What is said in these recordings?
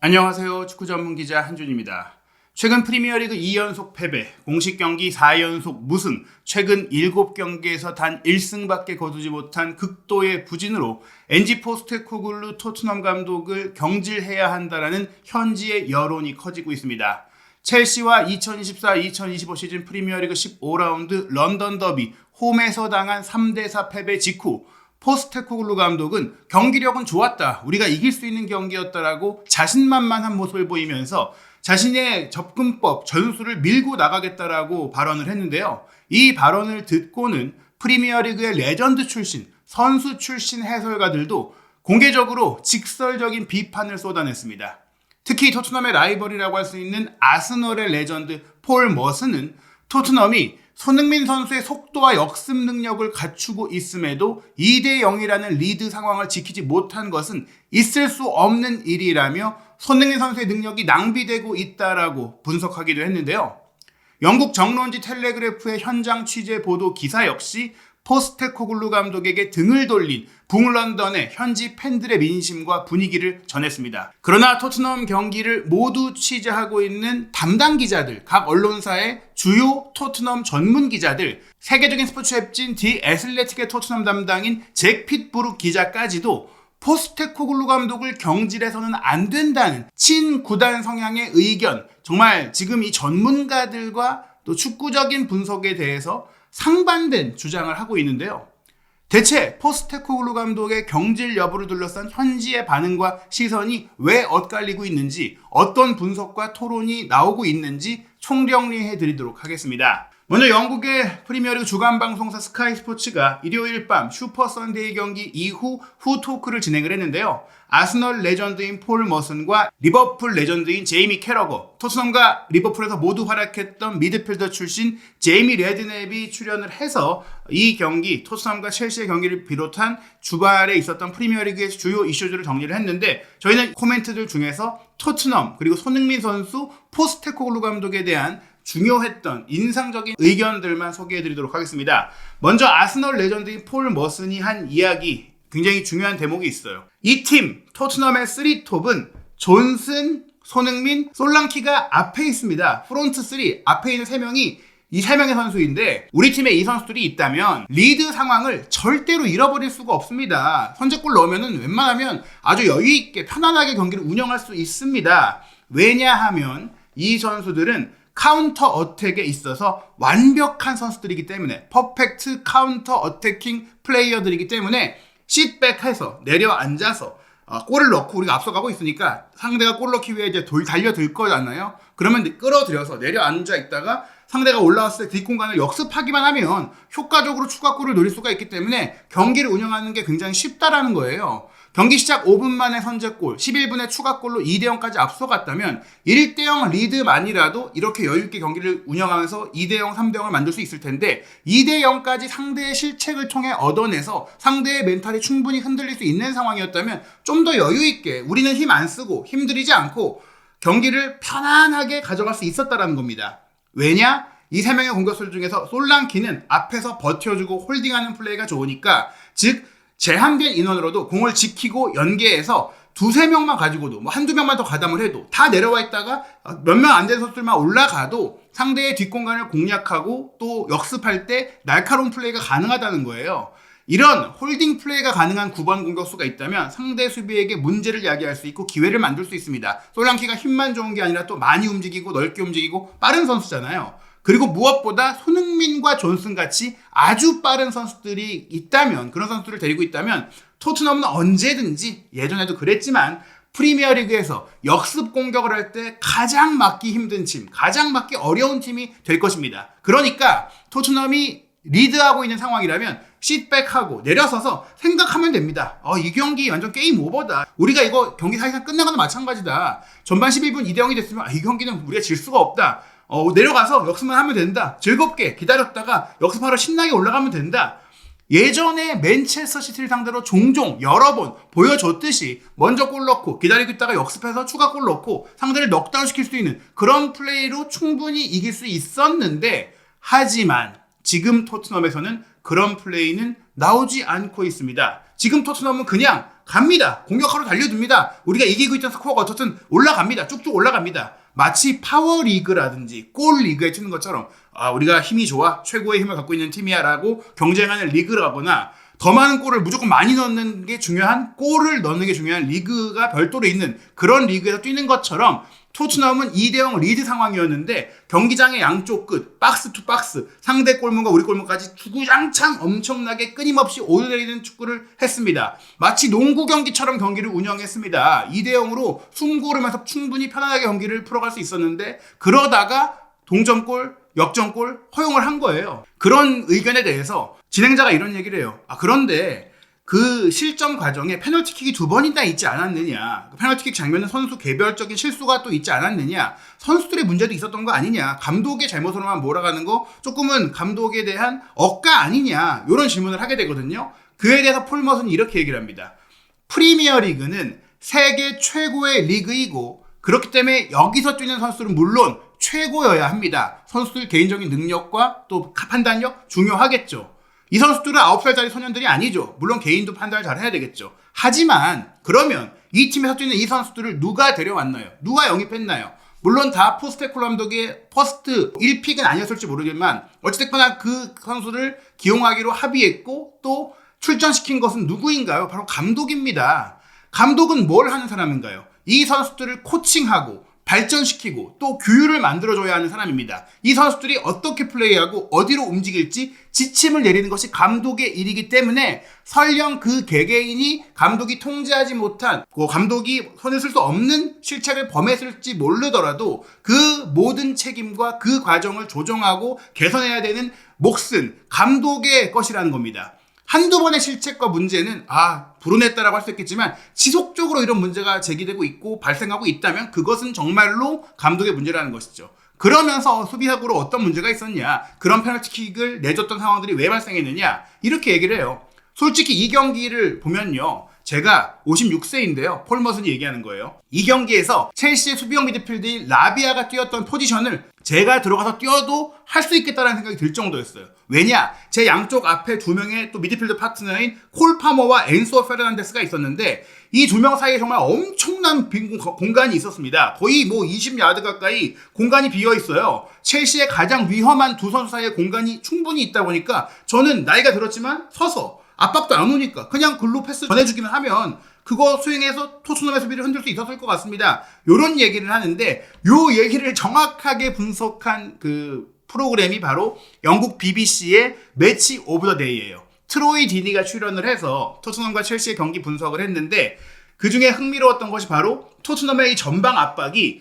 안녕하세요. 축구 전문 기자 한준입니다. 최근 프리미어리그 2연속 패배, 공식 경기 4연속 무승, 최근 7경기에서 단 1승밖에 거두지 못한 극도의 부진으로 엔지 포스테코글루 토트넘 감독을 경질해야 한다라는 현지의 여론이 커지고 있습니다. 첼시와 2024-2025 시즌 프리미어리그 15라운드 런던 더비 홈에서 당한 3대4 패배 직후 포스테코글루 감독은 경기력은 좋았다, 우리가 이길 수 있는 경기였다라고 자신만만한 모습을 보이면서 자신의 접근법, 전술을 밀고 나가겠다라고 발언을 했는데요. 이 발언을 듣고는 프리미어리그의 레전드 출신, 선수 출신 해설가들도 공개적으로 직설적인 비판을 쏟아냈습니다. 특히 토트넘의 라이벌이라고 할 수 있는 아스널의 레전드 폴 머슨은 토트넘이 손흥민 선수의 속도와 역습 능력을 갖추고 있음에도 2대0이라는 리드 상황을 지키지 못한 것은 있을 수 없는 일이라며 손흥민 선수의 능력이 낭비되고 있다라고 분석하기도 했는데요. 영국 정론지 텔레그래프의 현장 취재 보도 기사 역시 포스테코글루 감독에게 등을 돌린 북런던의 현지 팬들의 민심과 분위기를 전했습니다. 그러나 토트넘 경기를 모두 취재하고 있는 담당 기자들, 각 언론사의 주요 토트넘 전문 기자들, 세계적인 스포츠 웹진 디 애슬레틱의 토트넘 담당인 잭 핏브룩 기자까지도 포스테코글루 감독을 경질해서는 안 된다는 친구단 성향의 의견, 정말 지금 이 전문가들과 또 축구적인 분석에 대해서 상반된 주장을 하고 있는데요. 대체 포스테코글루 감독의 경질 여부를 둘러싼 현지의 반응과 시선이 왜 엇갈리고 있는지, 어떤 분석과 토론이 나오고 있는지 총정리해 드리도록 하겠습니다. 먼저 영국의 프리미어리그 주간 방송사 스카이 스포츠가 일요일 밤 슈퍼 선데이 경기 이후 후토크를 진행을 했는데요. 아스널 레전드인 폴 머슨과 리버풀 레전드인 제이미 캐러거, 토트넘과 리버풀에서 모두 활약했던 미드필더 출신 제이미 레드냅이 출연을 해서 이 경기, 토트넘과 첼시의 경기를 비롯한 주말에 있었던 프리미어리그의 주요 이슈들을 정리를 했는데, 저희는 코멘트들 중에서 토트넘 그리고 손흥민 선수, 포스테코글루 감독에 대한 중요했던 인상적인 의견들만 소개해드리도록 하겠습니다. 먼저 아스널 레전드인 폴 머슨이 한 이야기, 굉장히 중요한 대목이 있어요. 이 팀 토트넘의 3톱은 존슨, 손흥민, 솔랑키가 앞에 있습니다. 프론트 3, 앞에 있는 3명이 이 3명의 선수인데, 우리 팀에 이 선수들이 있다면 리드 상황을 절대로 잃어버릴 수가 없습니다. 선제골 넣으면 웬만하면 아주 여유있게 편안하게 경기를 운영할 수 있습니다. 왜냐하면 이 선수들은 카운터 어택에 있어서 완벽한 선수들이기 때문에, 퍼펙트 카운터 어태킹 플레이어들이기 때문에 싯백해서 내려앉아서 골을 넣고 우리가 앞서가고 있으니까 상대가 골 넣기 위해 이제 달려들 거잖아요. 그러면 끌어들여서 내려앉아 있다가 상대가 올라왔을 때 뒷공간을 역습하기만 하면 효과적으로 추가골을 노릴 수가 있기 때문에 경기를 운영하는 게 굉장히 쉽다라는 거예요. 경기 시작 5분 만에 선제골, 11분에 추가골로 2대0까지 앞서갔다면 1대0 리드만이라도 이렇게 여유있게 경기를 운영하면서 2대0, 3대0을 만들 수 있을 텐데, 2대0까지 상대의 실책을 통해 얻어내서 상대의 멘탈이 충분히 흔들릴 수 있는 상황이었다면 좀 더 여유있게 우리는 힘 안 쓰고 힘들이지 않고 경기를 편안하게 가져갈 수 있었다는 겁니다. 왜냐? 이 3명의 공격수 중에서 솔랑키는 앞에서 버텨주고 홀딩하는 플레이가 좋으니까, 즉 제한된 인원으로도 공을 지키고 연계해서 두세 명만 가지고도 한두 명만 더 가담을 해도 다 내려와 있다가 몇 명 안 되는 선수들만 올라가도 상대의 뒷공간을 공략하고 또 역습할 때 날카로운 플레이가 가능하다는 거예요. 이런 홀딩 플레이가 가능한 9번 공격수가 있다면 상대 수비에게 문제를 야기할 수 있고 기회를 만들 수 있습니다. 솔랑키가 힘만 좋은 게 아니라 또 많이 움직이고 넓게 움직이고 빠른 선수잖아요. 그리고 무엇보다 손흥민과 존슨같이 아주 빠른 선수들이 있다면, 그런 선수들을 데리고 있다면 토트넘은 언제든지, 예전에도 그랬지만 프리미어리그에서 역습 공격을 할 때 가장 막기 힘든 팀, 가장 막기 어려운 팀이 될 것입니다. 그러니까 토트넘이 리드하고 있는 상황이라면 싯백하고 내려서서 생각하면 됩니다. 이 경기 완전 게임 오버다. 우리가 이거 경기 사실상 끝나거나 마찬가지다. 전반 11분 2대0이 됐으면 이 경기는 우리가 질 수가 없다. 내려가서 역습만 하면 된다. 즐겁게 기다렸다가 역습하러 신나게 올라가면 된다. 예전에 맨체스터 시티를 상대로 종종 여러 번 보여줬듯이 먼저 골 넣고 기다리고 있다가 역습해서 추가 골 넣고 상대를 넉다운 시킬 수 있는 그런 플레이로 충분히 이길 수 있었는데, 하지만 지금 토트넘에서는 그런 플레이는 나오지 않고 있습니다. 지금 토트넘은 그냥 갑니다. 공격하러 달려듭니다. 우리가 이기고 있던 스코어가 어떻든 올라갑니다. 쭉쭉 올라갑니다. 마치 파워리그라든지 골리그에 치는 것처럼 우리가 힘이 좋아, 최고의 힘을 갖고 있는 팀이야 라고 경쟁하는 리그라거나 더 많은 골을 무조건 많이 넣는 게 중요한, 골을 넣는 게 중요한 리그가 별도로 있는 그런 리그에서 뛰는 것처럼 토트넘은 2대0 리드 상황이었는데 경기장의 양쪽 끝, 박스 투 박스, 상대 골문과 우리 골문까지 주구장창 엄청나게 끊임없이 오르내리는 축구를 했습니다. 마치 농구 경기처럼 경기를 운영했습니다. 2대0으로 숨 고르면서 충분히 편안하게 경기를 풀어갈 수 있었는데 그러다가 동점골, 역전골 허용을 한 거예요. 그런 의견에 대해서 진행자가 이런 얘기를 해요. 그런데 그 실점 과정에 페널티킥이 2번이나 있지 않았느냐, 페널티킥 장면은 선수 개별적인 실수가 또 있지 않았느냐, 선수들의 문제도 있었던 거 아니냐, 감독의 잘못으로만 몰아가는 거 조금은 감독에 대한 억까 아니냐, 이런 질문을 하게 되거든요. 그에 대해서 폴 머슨이 이렇게 얘기를 합니다. 프리미어리그는 세계 최고의 리그이고 그렇기 때문에 여기서 뛰는 선수들은 물론 최고여야 합니다. 선수들 개인적인 능력과 또 판단력 중요하겠죠. 이 선수들은 9살짜리 소년들이 아니죠. 물론 개인도 판단을 잘 해야 되겠죠. 하지만 그러면 이 팀에서 뛰는 이 선수들을 누가 데려왔나요? 누가 영입했나요? 물론 다 포스테코글루 감독의 퍼스트 1픽은 아니었을지 모르겠지만 어찌됐거나 그 선수를 기용하기로 합의했고 또 출전시킨 것은 누구인가요? 바로 감독입니다. 감독은 뭘 하는 사람인가요? 이 선수들을 코칭하고 발전시키고 또 규율을 만들어줘야 하는 사람입니다. 이 선수들이 어떻게 플레이하고 어디로 움직일지 지침을 내리는 것이 감독의 일이기 때문에 설령 그 개개인이 감독이 통제하지 못한, 감독이 손을 쓸 수 없는 실책을 범했을지 모르더라도 그 모든 책임과 그 과정을 조정하고 개선해야 되는 몫은 감독의 것이라는 겁니다. 한두 번의 실책과 문제는 불운했다라고 할 수 있겠지만 지속적으로 이런 문제가 제기되고 있고 발생하고 있다면 그것은 정말로 감독의 문제라는 것이죠. 그러면서 수비적으로 어떤 문제가 있었냐, 그런 페널티킥을 내줬던 상황들이 왜 발생했느냐, 이렇게 얘기를 해요. 솔직히 이 경기를 보면요, 제가 56세인데요. 폴 머슨이 얘기하는 거예요. 이 경기에서 첼시의 수비형 미드필드인 라비아가 뛰었던 포지션을 제가 들어가서 뛰어도 할 수 있겠다는 생각이 들 정도였어요. 왜냐? 제 양쪽 앞에 두 명의 또 미드필드 파트너인 콜 파머와 엔소 페르난데스가 있었는데 이 두 명 사이에 정말 엄청난 빈 공간이 있었습니다. 거의 20야드 가까이 공간이 비어 있어요. 첼시의 가장 위험한 두 선수 사이에 공간이 충분히 있다 보니까 저는 나이가 들었지만 서서 압박도 안 오니까 그냥 글로 패스 전해주기만 하면 그거 수행해서 토트넘의 수비를 흔들 수 있었을 것 같습니다. 요런 얘기를 하는데 요 얘기를 정확하게 분석한 그 프로그램이 바로 영국 BBC의 매치 오브 더 데이예요. 트로이 디니가 출연을 해서 토트넘과 첼시의 경기 분석을 했는데 그중에 흥미로웠던 것이 바로 토트넘의 이 전방 압박이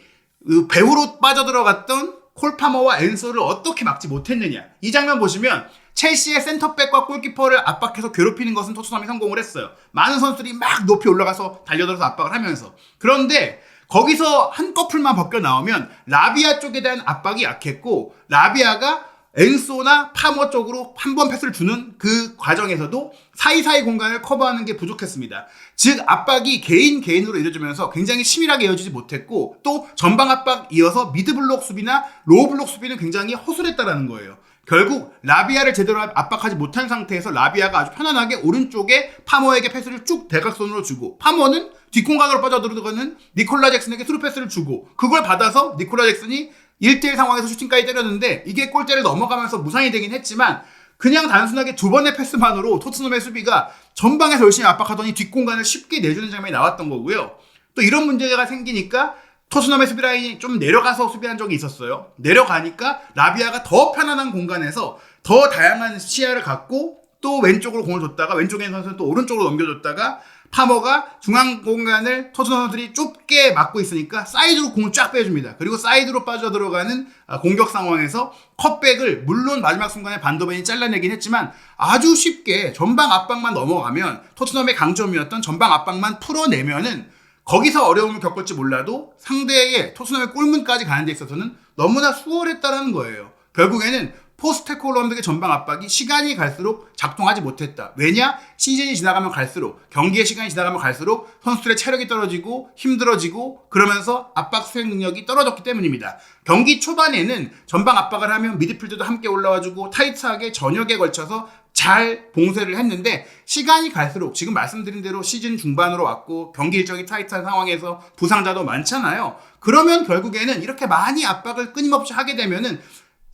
배후로 빠져들어갔던 콜파머와 엔소를 어떻게 막지 못했느냐. 이 장면 보시면 첼시의 센터백과 골키퍼를 압박해서 괴롭히는 것은 토트넘이 성공을 했어요. 많은 선수들이 막 높이 올라가서 달려들어서 압박을 하면서. 그런데 거기서 한꺼풀만 벗겨 나오면 라비아 쪽에 대한 압박이 약했고 라비아가 엔소나 파머 쪽으로 한 번 패스를 주는 그 과정에서도 사이사이 공간을 커버하는 게 부족했습니다. 즉 압박이 개인으로 이루어지면서 굉장히 치밀하게 이어지지 못했고 또 전방 압박 이어서 미드블록 수비나 로우블록 수비는 굉장히 허술했다라는 거예요. 결국 라비아를 제대로 압박하지 못한 상태에서 라비아가 아주 편안하게 오른쪽에 파머에게 패스를 쭉 대각선으로 주고 파머는 뒷공간으로 빠져들어가는 니콜라 잭슨에게 스루 패스를 주고 그걸 받아서 니콜라 잭슨이 1대1 상황에서 슈팅까지 때렸는데 이게 골대를 넘어가면서 무산이 되긴 했지만 그냥 단순하게 두 번의 패스만으로 토트넘의 수비가 전방에서 열심히 압박하더니 뒷공간을 쉽게 내주는 장면이 나왔던 거고요. 또 이런 문제가 생기니까 토트넘의 수비 라인이 좀 내려가서 수비한 적이 있었어요. 내려가니까 라비아가 더 편안한 공간에서 더 다양한 시야를 갖고 또 왼쪽으로 공을 줬다가 왼쪽에 있는 선수는 또 오른쪽으로 넘겨줬다가 파머가 중앙 공간을 토트넘 선수들이 좁게 막고 있으니까 사이드로 공을 쫙 빼줍니다. 그리고 사이드로 빠져들어가는 공격 상황에서 컷백을 물론 마지막 순간에 반더벤이 잘라내긴 했지만 아주 쉽게 전방 압박만 넘어가면 토트넘의 강점이었던 전방 압박만 풀어내면은 거기서 어려움을 겪을지 몰라도 상대의 토트넘의 골문까지 가는 데 있어서는 너무나 수월했다라는 거예요. 결국에는 포스테코글루 감독의 전방 압박이 시간이 갈수록 작동하지 못했다. 왜냐? 시즌이 지나가면 갈수록 경기의 시간이 지나가면 갈수록 선수들의 체력이 떨어지고 힘들어지고 그러면서 압박 수행 능력이 떨어졌기 때문입니다. 경기 초반에는 전방 압박을 하면 미드필드도 함께 올라와주고 타이트하게 저녁에 걸쳐서 잘 봉쇄를 했는데 시간이 갈수록 지금 말씀드린 대로 시즌 중반으로 왔고 경기 일정이 타이트한 상황에서 부상자도 많잖아요. 그러면 결국에는 이렇게 많이 압박을 끊임없이 하게 되면은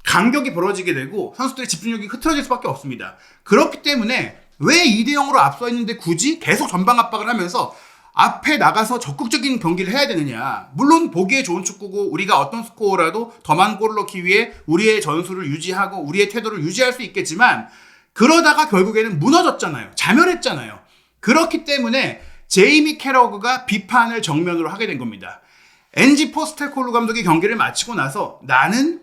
간격이 벌어지게 되고 선수들의 집중력이 흐트러질 수밖에 없습니다. 그렇기 때문에 왜 2대0으로 앞서 있는데 굳이 계속 전방 압박을 하면서 앞에 나가서 적극적인 경기를 해야 되느냐. 물론 보기에 좋은 축구고 우리가 어떤 스코어라도 더 많은 골을 넣기 위해 우리의 전술을 유지하고 우리의 태도를 유지할 수 있겠지만 그러다가 결국에는 무너졌잖아요. 자멸했잖아요. 그렇기 때문에 제이미 캐러그가 비판을 정면으로 하게 된 겁니다. 엔지 포스테코글루 감독이 경기를 마치고 나서 나는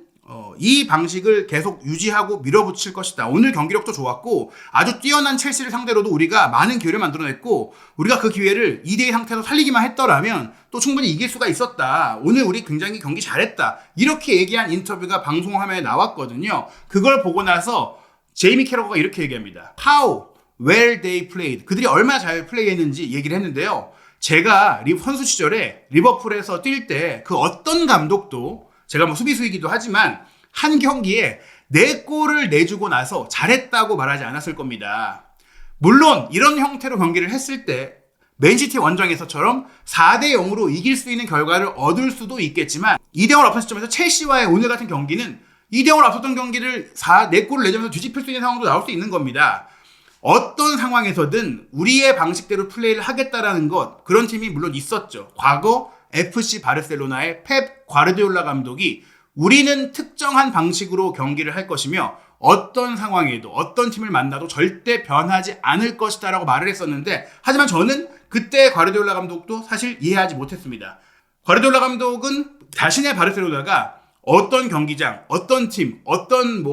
이 방식을 계속 유지하고 밀어붙일 것이다. 오늘 경기력도 좋았고 아주 뛰어난 첼시를 상대로도 우리가 많은 기회를 만들어냈고 우리가 그 기회를 2대2 상태에서 살리기만 했더라면 또 충분히 이길 수가 있었다. 오늘 우리 굉장히 경기 잘했다. 이렇게 얘기한 인터뷰가 방송화면에 나왔거든요. 그걸 보고 나서 제이미 캐러거가 이렇게 얘기합니다. How well they played. 그들이 얼마나 잘 플레이했는지 얘기를 했는데요. 제가 선수 시절에 리버풀에서 뛸 때 그 어떤 감독도 제가 뭐 수비수이기도 하지만 한 경기에 4골을 내주고 나서 잘했다고 말하지 않았을 겁니다. 물론 이런 형태로 경기를 했을 때 맨시티 원정에서처럼 4대0으로 이길 수 있는 결과를 얻을 수도 있겠지만 2대0을 앞선 시점에서 첼시와의 오늘 같은 경기는 2대0으로 앞섰던 경기를 4골을 내주면서 뒤집힐 수 있는 상황도 나올 수 있는 겁니다. 어떤 상황에서든 우리의 방식대로 플레이를 하겠다라는 것, 그런 팀이 물론 있었죠. 과거 FC 바르셀로나의 펩 과르디올라 감독이 우리는 특정한 방식으로 경기를 할 것이며 어떤 상황에도 어떤 팀을 만나도 절대 변하지 않을 것이다 라고 말을 했었는데 하지만 저는 그때 과르디올라 감독도 사실 이해하지 못했습니다. 과르디올라 감독은 자신의 바르셀로나가 어떤 경기장, 어떤 팀, 어떤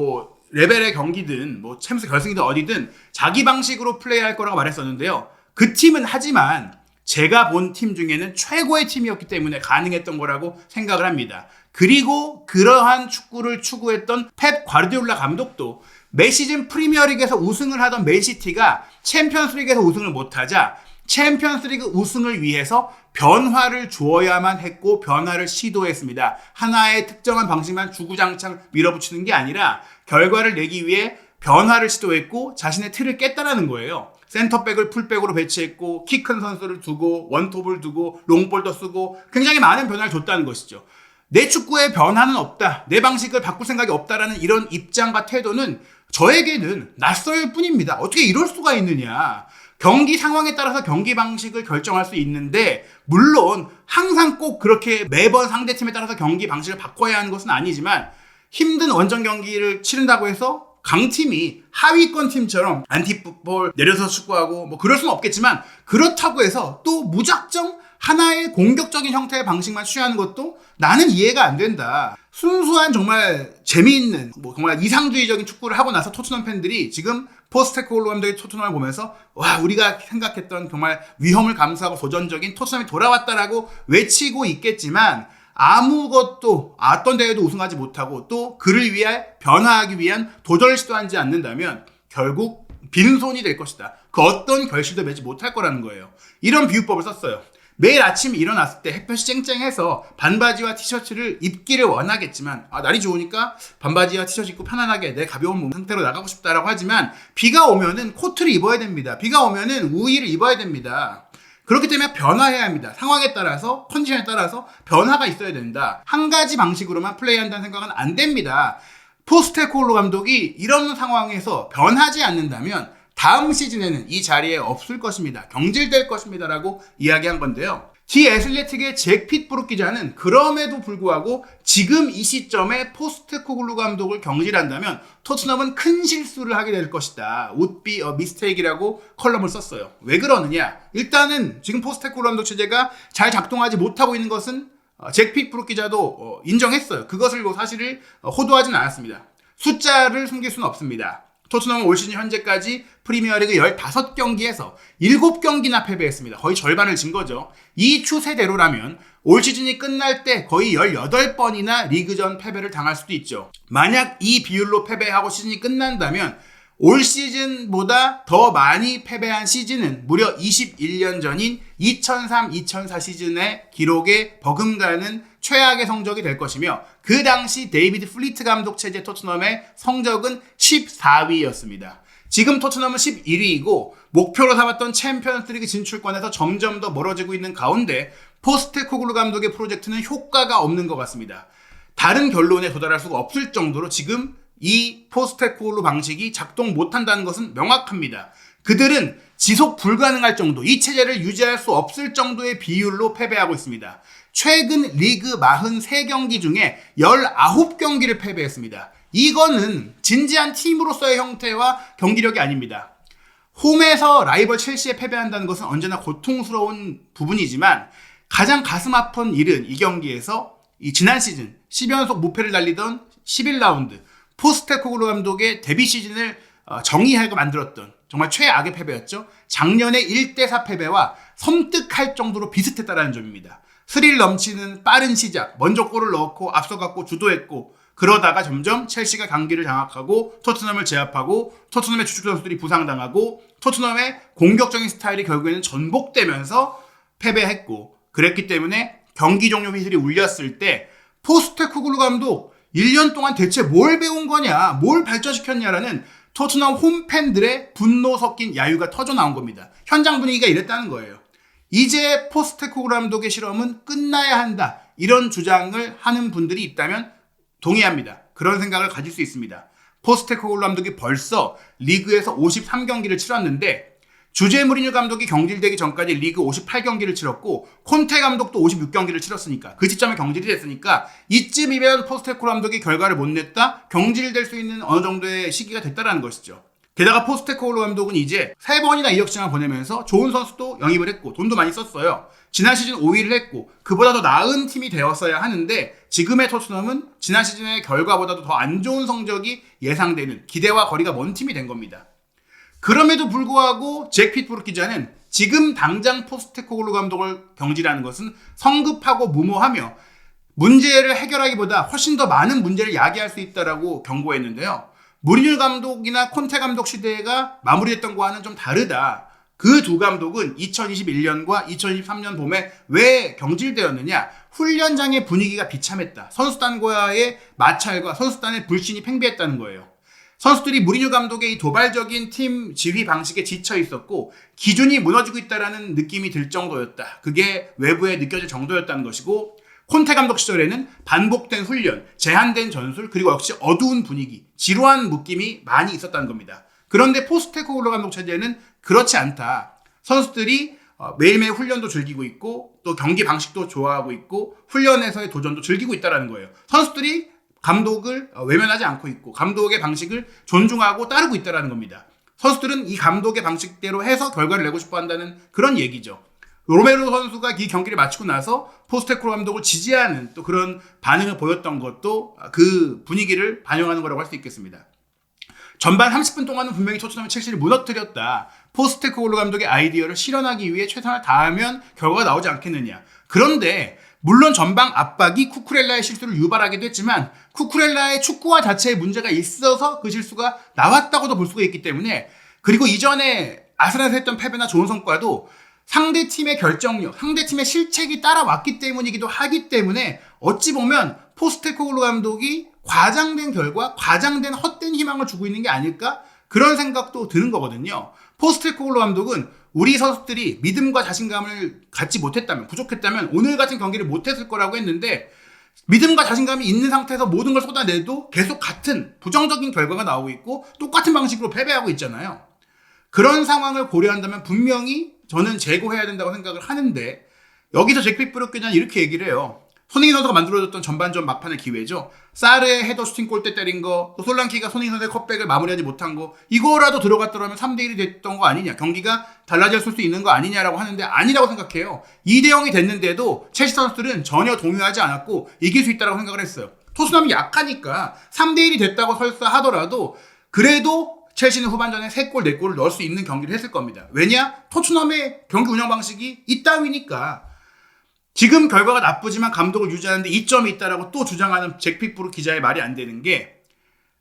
레벨의 경기든 챔스 결승이든 어디든 자기 방식으로 플레이할 거라고 말했었는데요. 그 팀은 하지만 제가 본 팀 중에는 최고의 팀이었기 때문에 가능했던 거라고 생각을 합니다. 그리고 그러한 축구를 추구했던 펩 과르디올라 감독도 매 시즌 프리미어리그에서 우승을 하던 맨시티가 챔피언스리그에서 우승을 못하자 챔피언스리그 우승을 위해서 변화를 주어야만 했고 변화를 시도했습니다. 하나의 특정한 방식만 주구장창 밀어붙이는 게 아니라 결과를 내기 위해 변화를 시도했고 자신의 틀을 깼다라는 거예요. 센터백을 풀백으로 배치했고 키 큰 선수를 두고 원톱을 두고 롱볼도 쓰고 굉장히 많은 변화를 줬다는 것이죠. 내 축구에 변화는 없다. 내 방식을 바꿀 생각이 없다라는 이런 입장과 태도는 저에게는 낯설 뿐입니다. 어떻게 이럴 수가 있느냐. 경기 상황에 따라서 경기 방식을 결정할 수 있는데 물론 항상 꼭 그렇게 매번 상대팀에 따라서 경기 방식을 바꿔야 하는 것은 아니지만 힘든 원정 경기를 치른다고 해서 강팀이 하위권 팀처럼 안티풋볼 내려서 축구하고 그럴 수는 없겠지만 그렇다고 해서 또 무작정 하나의 공격적인 형태의 방식만 취하는 것도 나는 이해가 안 된다. 순수한 정말 재미있는 정말 이상주의적인 축구를 하고 나서 토트넘 팬들이 지금 포스테코글루 감독의 토트넘을 보면서 와 우리가 생각했던 정말 위험을 감수하고 도전적인 토트넘이 돌아왔다라고 외치고 있겠지만 아무것도 어떤 대회도 우승하지 못하고 또 그를 위해 변화하기 위한 도전을 시도하지 않는다면 결국 빈손이 될 것이다. 그 어떤 결실도 맺지 못할 거라는 거예요. 이런 비유법을 썼어요. 매일 아침 일어났을 때 햇볕이 쨍쨍해서 반바지와 티셔츠를 입기를 원하겠지만 날이 좋으니까 반바지와 티셔츠 입고 편안하게 내 가벼운 몸 상태로 나가고 싶다라고 하지만 비가 오면은 코트를 입어야 됩니다. 비가 오면은 우의를 입어야 됩니다. 그렇기 때문에 변화해야 합니다. 상황에 따라서 컨디션에 따라서 변화가 있어야 된다. 한 가지 방식으로만 플레이한다는 생각은 안 됩니다. 포스테코글루 감독이 이런 상황에서 변하지 않는다면 다음 시즌에는 이 자리에 없을 것입니다. 경질될 것입니다. 라고 이야기한 건데요. 디 애슬레틱의 잭 핏브룩 기자는 그럼에도 불구하고 지금 이 시점에 포스테코글루 감독을 경질한다면 토트넘은 큰 실수를 하게 될 것이다. would be a mistake이라고 컬럼을 썼어요. 왜 그러느냐? 일단은 지금 포스테코글루 감독 체제가 잘 작동하지 못하고 있는 것은 잭 핏브룩 기자도 인정했어요. 그것을 사실을 호도하지는 않았습니다. 숫자를 숨길 수는 없습니다. 토트넘은 올 시즌 현재까지 프리미어리그 15경기에서 7경기나 패배했습니다. 거의 절반을 진 거죠. 이 추세대로라면 올 시즌이 끝날 때 거의 18번이나 리그전 패배를 당할 수도 있죠. 만약 이 비율로 패배하고 시즌이 끝난다면 올 시즌보다 더 많이 패배한 시즌은 무려 21년 전인 2003-2004 시즌의 기록에 버금가는 최악의 성적이 될 것이며 그 당시 데이비드 플리트 감독 체제 토트넘의 성적은 14위였습니다. 지금 토트넘은 11위이고 목표로 삼았던 챔피언스리그 진출권에서 점점 더 멀어지고 있는 가운데 포스테코글루 감독의 프로젝트는 효과가 없는 것 같습니다. 다른 결론에 도달할 수가 없을 정도로 지금 이 포스테코글루 방식이 작동 못한다는 것은 명확합니다. 그들은 지속 불가능할 정도, 이 체제를 유지할 수 없을 정도의 비율로 패배하고 있습니다. 최근 리그 43경기 중에 19경기를 패배했습니다. 이거는 진지한 팀으로서의 형태와 경기력이 아닙니다. 홈에서 라이벌 첼시에 패배한다는 것은 언제나 고통스러운 부분이지만 가장 가슴 아픈 일은 이 경기에서 이 지난 시즌 10연속 무패를 달리던 11라운드 포스테코글루 감독의 데뷔 시즌을 정의하게 만들었던 정말 최악의 패배였죠. 작년의 1대4 패배와 섬뜩할 정도로 비슷했다는 점입니다. 스릴 넘치는 빠른 시작, 먼저 골을 넣고 앞서갔고 주도했고 그러다가 점점 첼시가 경기를 장악하고 토트넘을 제압하고 토트넘의 주축 선수들이 부상당하고 토트넘의 공격적인 스타일이 결국에는 전복되면서 패배했고 그랬기 때문에 경기 종료 휘슬이 울렸을 때 포스테코글루 감독 1년 동안 대체 뭘 배운 거냐, 뭘 발전시켰냐라는 토트넘 홈팬들의 분노 섞인 야유가 터져 나온 겁니다. 현장 분위기가 이랬다는 거예요. 이제 포스테코글루 감독의 실험은 끝나야 한다. 이런 주장을 하는 분들이 있다면 동의합니다. 그런 생각을 가질 수 있습니다. 포스테코글루 감독이 벌써 리그에서 53경기를 치렀는데 주제 무리뉴 감독이 경질되기 전까지 리그 58경기를 치렀고 콘테 감독도 56경기를 치렀으니까 그 시점에 경질이 됐으니까 이쯤이면 포스테코글루 감독이 결과를 못 냈다? 경질될 수 있는 어느 정도의 시기가 됐다라는 것이죠. 게다가 포스테코글루 감독은 이제 3번이나 이적 시장을 보내면서 좋은 선수도 영입을 했고 돈도 많이 썼어요. 지난 시즌 5위를 했고 그보다 더 나은 팀이 되었어야 하는데 지금의 토트넘은 지난 시즌의 결과보다도 더 안 좋은 성적이 예상되는 기대와 거리가 먼 팀이 된 겁니다. 그럼에도 불구하고 잭 피트브룩 기자는 지금 당장 포스테코글루 감독을 경질하는 것은 성급하고 무모하며 문제를 해결하기보다 훨씬 더 많은 문제를 야기할 수 있다라고 경고했는데요. 무리뉴 감독이나 콘테 감독 시대가 마무리됐던 거와는 좀 다르다. 그 두 감독은 2021년과 2023년 봄에 왜 경질되었느냐? 훈련장의 분위기가 비참했다. 선수단과의 마찰과 선수단의 불신이 팽배했다는 거예요. 선수들이 무리뉴 감독의 이 도발적인 팀 지휘 방식에 지쳐 있었고 기준이 무너지고 있다는 느낌이 들 정도였다. 그게 외부에 느껴질 정도였다는 것이고 콘테 감독 시절에는 반복된 훈련, 제한된 전술, 그리고 역시 어두운 분위기, 지루한 느낌이 많이 있었다는 겁니다. 그런데 포스테코글루 감독 체제는 그렇지 않다. 선수들이 매일매일 훈련도 즐기고 있고 또 경기 방식도 좋아하고 있고 훈련에서의 도전도 즐기고 있다는 거예요. 선수들이 감독을 외면하지 않고 있고 감독의 방식을 존중하고 따르고 있다는 겁니다. 선수들은 이 감독의 방식대로 해서 결과를 내고 싶어 한다는 그런 얘기죠. 로메로 선수가 이 경기를 마치고 나서 포스테코글루 감독을 지지하는 또 그런 반응을 보였던 것도 그 분위기를 반영하는 거라고 할 수 있겠습니다. 전반 30분 동안은 분명히 토트넘이 첼시를 무너뜨렸다. 포스테코글루 감독의 아이디어를 실현하기 위해 최선을 다하면 결과가 나오지 않겠느냐. 그런데 물론 전방 압박이 쿠쿠렐라의 실수를 유발하기도 했지만 쿠쿠렐라의 축구화 자체에 문제가 있어서 그 실수가 나왔다고도 볼 수가 있기 때문에 그리고 이전에 아슬아슬했던 패배나 좋은 성과도 상대팀의 결정력, 상대팀의 실책이 따라왔기 때문이기도 하기 때문에 어찌 보면 포스테코글루 감독이 과장된 결과, 과장된 헛된 희망을 주고 있는 게 아닐까? 그런 생각도 드는 거거든요. 포스테코글루 감독은 우리 선수들이 믿음과 자신감을 갖지 못했다면, 부족했다면 오늘 같은 경기를 못했을 거라고 했는데 믿음과 자신감이 있는 상태에서 모든 걸 쏟아내도 계속 같은 부정적인 결과가 나오고 있고 똑같은 방식으로 패배하고 있잖아요. 그런 상황을 고려한다면 분명히 저는 재고해야 된다고 생각을 하는데 여기서 잭 피트브룩 기자는 이렇게 얘기를 해요. 손흥민 선수가 만들어줬던 전반전 막판의 기회죠. 사르의 헤더 슈팅 골대 때린 거, 또 솔랑키가 손흥민 선수의 컵백을 마무리하지 못한 거, 이거라도 들어갔더라면 3대1이 됐던 거 아니냐, 경기가 달라졌을 수 있는 거 아니냐라고 하는데 아니라고 생각해요. 2대0이 됐는데도 첼시 선수들은 전혀 동요하지 않았고 이길 수 있다고 생각을 했어요. 토트넘이 약하니까 3대1이 됐다고 설사 하더라도 그래도 첼시는 후반전에 3골, 4골을 넣을 수 있는 경기를 했을 겁니다. 왜냐? 토트넘의 경기 운영 방식이 이따위니까. 지금 결과가 나쁘지만 감독을 유지하는데 이점이 있다라고 또 주장하는 잭 피트브룩 기자의 말이 안 되는 게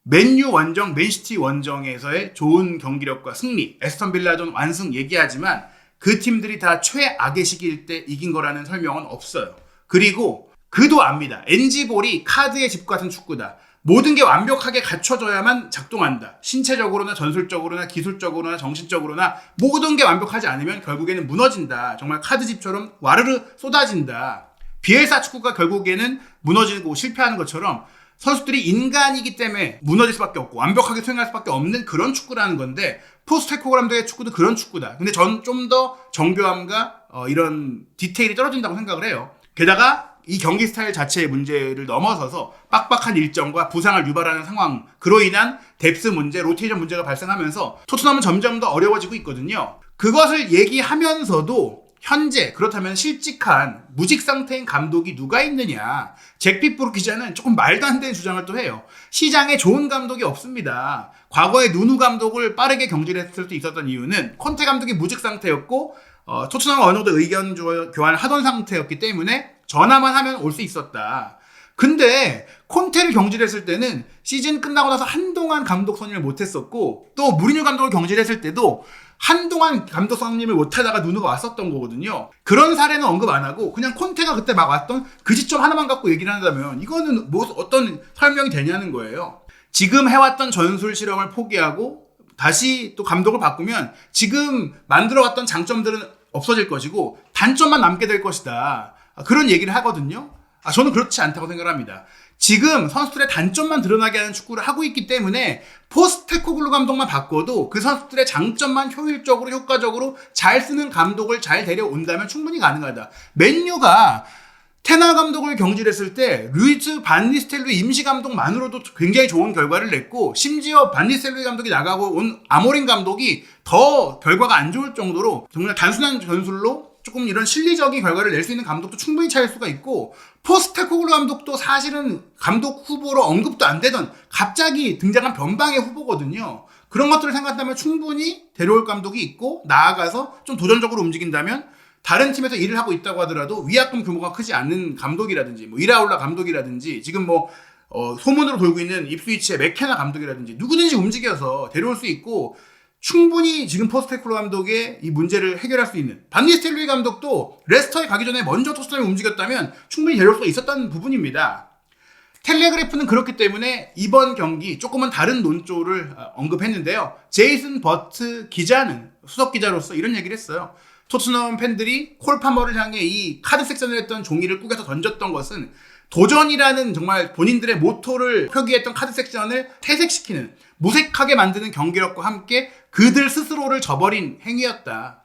맨유 원정, 맨시티 원정에서의 좋은 경기력과 승리, 에스턴 빌라전 완승 얘기하지만 그 팀들이 다 최악의 시기일 때 이긴 거라는 설명은 없어요. 그리고 그도 압니다. NG볼이 카드의 집 같은 축구다. 모든 게 완벽하게 갖춰져야만 작동한다. 신체적으로나 전술적으로나 기술적으로나 정신적으로나 모든 게 완벽하지 않으면 결국에는 무너진다. 정말 카드집처럼 와르르 쏟아진다. 비엘사 축구가 결국에는 무너지고 실패하는 것처럼 선수들이 인간이기 때문에 무너질 수밖에 없고 완벽하게 수행할 수밖에 없는 그런 축구라는 건데, 포스테코글루 감독의 축구도 그런 축구다. 근데 전 좀 더 정교함과 이런 디테일이 떨어진다고 생각을 해요. 게다가 이 경기 스타일 자체의 문제를 넘어서서 빡빡한 일정과 부상을 유발하는 상황, 그로 인한 뎁스 문제, 로테이션 문제가 발생하면서 토트넘은 점점 더 어려워지고 있거든요. 그것을 얘기하면서도 현재 그렇다면 실직한 무직 상태인 감독이 누가 있느냐. 잭 피프로 기자는 조금 말도 안 되는 주장을 또 해요. 시장에 좋은 감독이 없습니다. 과거에 누누 감독을 빠르게 경질했을 수 있었던 이유는 콘테 감독이 무직 상태였고 토트넘과 어느 정도 의견 교환을 하던 상태였기 때문에 전화만 하면 올 수 있었다. 근데 콘테를 경질했을 때는 시즌 끝나고 나서 한동안 감독 선임을 못했었고, 또 무리뉴 감독을 경질했을 때도 한동안 감독 선임을 못하다가 누누가 왔었던 거거든요. 그런 사례는 언급 안 하고 그냥 콘테가 그때 막 왔던 그 시점 하나만 갖고 얘기를 한다면 이거는 뭐 어떤 설명이 되냐는 거예요. 지금 해왔던 전술 실험을 포기하고 다시 또 감독을 바꾸면 지금 만들어왔던 장점들은 없어질 것이고 단점만 남게 될 것이다. 그런 얘기를 하거든요. 저는 그렇지 않다고 생각합니다. 지금 선수들의 단점만 드러나게 하는 축구를 하고 있기 때문에 포스테코글루 감독만 바꿔도 그 선수들의 장점만 효율적으로 효과적으로 잘 쓰는 감독을 잘 데려온다면 충분히 가능하다. 맨유가 테나 감독을 경질했을 때 루이즈 반 니스텔로이 임시 감독만으로도 굉장히 좋은 결과를 냈고, 심지어 반 니스텔로이 감독이 나가고 온 아모린 감독이 더 결과가 안 좋을 정도로 정말 단순한 전술로 조금 이런 실리적인 결과를 낼 수 있는 감독도 충분히 찾을 수가 있고, 포스테코글루 감독도 사실은 감독 후보로 언급도 안 되던 갑자기 등장한 변방의 후보거든요. 그런 것들을 생각한다면 충분히 데려올 감독이 있고, 나아가서 좀 도전적으로 움직인다면 다른 팀에서 일을 하고 있다고 하더라도 위약금 규모가 크지 않는 감독이라든지 뭐 이라올라 감독이라든지 지금 소문으로 돌고 있는 입스위치의 맥케나 감독이라든지 누구든지 움직여서 데려올 수 있고, 충분히 지금 포스테코글루 감독의 이 문제를 해결할 수 있는, 반 니스텔로이 감독도 레스터에 가기 전에 먼저 토트넘이 움직였다면 충분히 데려올 수가 있었다는 부분입니다. 텔레그래프는 그렇기 때문에 이번 경기 조금은 다른 논조를 언급했는데요. 제이슨 버트 기자는 수석 기자로서 이런 얘기를 했어요. 토트넘 팬들이 콜 파머를 향해 이 카드 섹션을 했던 종이를 꾸겨서 던졌던 것은 도전이라는 정말 본인들의 모토를 표기했던 카드 섹션을 퇴색시키는, 무색하게 만드는 경기력과 함께 그들 스스로를 저버린 행위였다.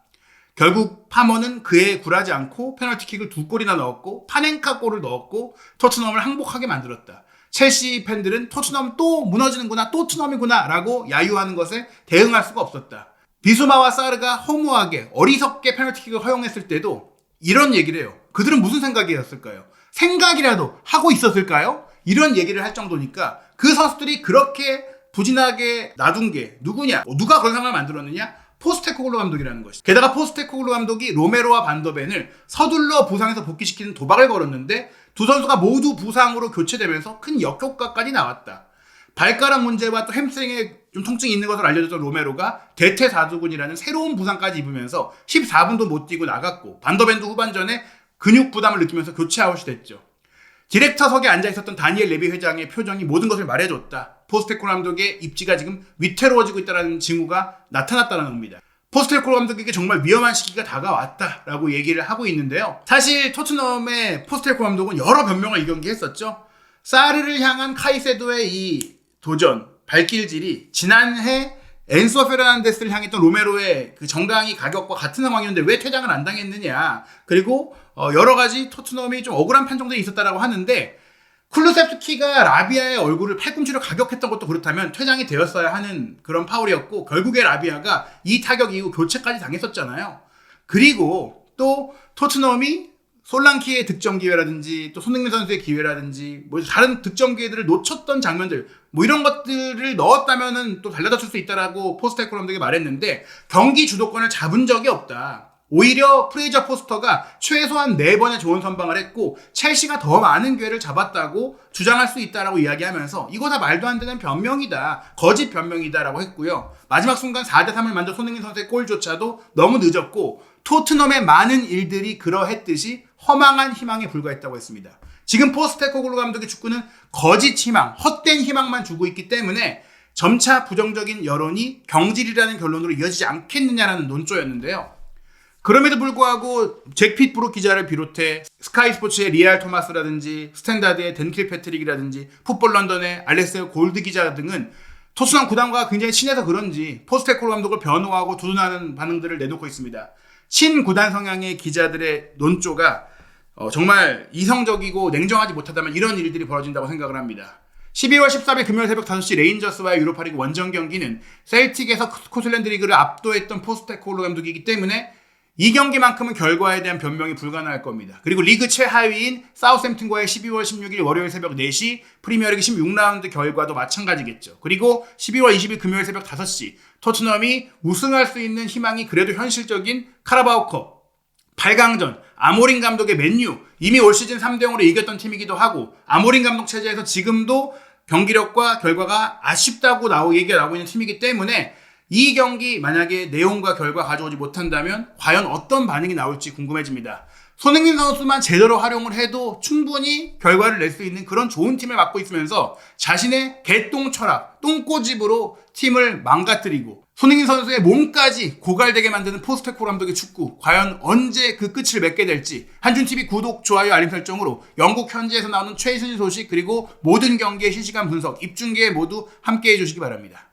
결국 파머는 그에 굴하지 않고 페널티킥을 2골이나 넣었고 파넨카 골을 넣었고 토트넘을 항복하게 만들었다. 첼시 팬들은 토트넘 또 무너지는구나, 또 토트넘이구나 라고 야유하는 것에 대응할 수가 없었다. 비수마와 사르가 허무하게 어리석게 페널티킥을 허용했을 때도 이런 얘기를 해요. 그들은 무슨 생각이었을까요? 생각이라도 하고 있었을까요? 이런 얘기를 할 정도니까 그 선수들이 그렇게 부진하게 놔둔 게 누구냐? 누가 그런 상황을 만들었느냐? 포스테코글루 감독이라는 것이죠. 게다가 포스테코글루 감독이 로메로와 반더벤을 서둘러 부상에서 복귀시키는 도박을 걸었는데 두 선수가 모두 부상으로 교체되면서 큰 역효과까지 나왔다. 발가락 문제와 또 햄스트링에 좀 통증이 있는 것으로 알려졌던 로메로가 대퇴사두근이라는 새로운 부상까지 입으면서 14분도 못 뛰고 나갔고, 반더벤도 후반전에 근육 부담을 느끼면서 교체 아웃이 됐죠. 디렉터석에 앉아있었던 다니엘 레비 회장의 표정이 모든 것을 말해줬다. 포스테코글루 감독의 입지가 지금 위태로워지고 있다는 징후가 나타났다는 겁니다. 포스테코글루 감독에게 정말 위험한 시기가 다가왔다라고 얘기를 하고 있는데요. 사실 토트넘의 포스테코글루 감독은 여러 변명을 이 경기에 했었죠. 사르를 향한 카이세도의 이 도전, 발길질이 지난해 엔소 페르난데스를 향했던 로메로의 그 정강이 가격과 같은 상황이었는데 왜 퇴장을 안 당했느냐. 그리고 여러 가지 토트넘이 좀 억울한 판정들이 있었다라고 하는데, 쿨루셉스키가 라비아의 얼굴을 팔꿈치로 가격했던 것도 그렇다면 퇴장이 되었어야 하는 그런 파울이었고, 결국에 라비아가 이 타격 이후 교체까지 당했었잖아요. 그리고 또 토트넘이 솔랑키의 득점 기회라든지 또 손흥민 선수의 기회라든지 뭐 다른 득점 기회들을 놓쳤던 장면들, 뭐 이런 것들을 넣었다면은 또 달려다칠 수 있다라고 포스테코글루 감독이 말했는데, 경기 주도권을 잡은 적이 없다. 오히려 프레이저 포스터가 최소한 4번의 좋은 선방을 했고 첼시가 더 많은 기회를 잡았다고 주장할 수 있다라고 이야기하면서 이거 다 말도 안 되는 변명이다, 거짓 변명이다라고 했고요. 마지막 순간 4대3을 만든 손흥민 선수의 골조차도 너무 늦었고 토트넘의 많은 일들이 그러했듯이 허망한 희망에 불과했다고 했습니다. 지금 포스테코글루 감독의 축구는 거짓 희망, 헛된 희망만 주고 있기 때문에 점차 부정적인 여론이 경질이라는 결론으로 이어지지 않겠느냐라는 논조였는데요. 그럼에도 불구하고 잭 핏브룩 기자를 비롯해 스카이 스포츠의 리알 토마스라든지 스탠다드의 댄킬 패트릭이라든지 풋볼 런던의 알렉스 골드 기자 등은 토트넘 구단과 굉장히 친해서 그런지 포스테코글루 감독을 변호하고 두둔하는 반응들을 내놓고 있습니다. 친구단 성향의 기자들의 논조가 정말 이성적이고 냉정하지 못하다면 이런 일들이 벌어진다고 생각을 합니다. 12월 14일 금요일 새벽 5시 레인저스와의 유로파리그 원정 경기는 셀틱에서 스코틀랜드 리그를 압도했던 포스테코글루 감독이기 때문에 이 경기만큼은 결과에 대한 변명이 불가능할 겁니다. 그리고 리그 최하위인 사우샘튼과의 12월 16일 월요일 새벽 4시 프리미어리그 16라운드 결과도 마찬가지겠죠. 그리고 12월 20일 금요일 새벽 5시 토트넘이 우승할 수 있는 희망이 그래도 현실적인 카라바오컵 8강전 아모린 감독의 맨유, 이미 올 시즌 3대0으로 이겼던 팀이기도 하고 아모린 감독 체제에서 지금도 경기력과 결과가 아쉽다고 얘기가 나오고 있는 팀이기 때문에 이 경기 만약에 내용과 결과 가져오지 못한다면 과연 어떤 반응이 나올지 궁금해집니다. 손흥민 선수만 제대로 활용을 해도 충분히 결과를 낼 수 있는 그런 좋은 팀을 맡고 있으면서 자신의 개똥 철학, 똥꼬집으로 팀을 망가뜨리고 손흥민 선수의 몸까지 고갈되게 만드는 포스테코글루 감독의 축구, 과연 언제 그 끝을 맺게 될지 한준TV 구독, 좋아요, 알림 설정으로 영국 현지에서 나오는 최신 소식 그리고 모든 경기의 실시간 분석, 입중계 모두 함께해 주시기 바랍니다.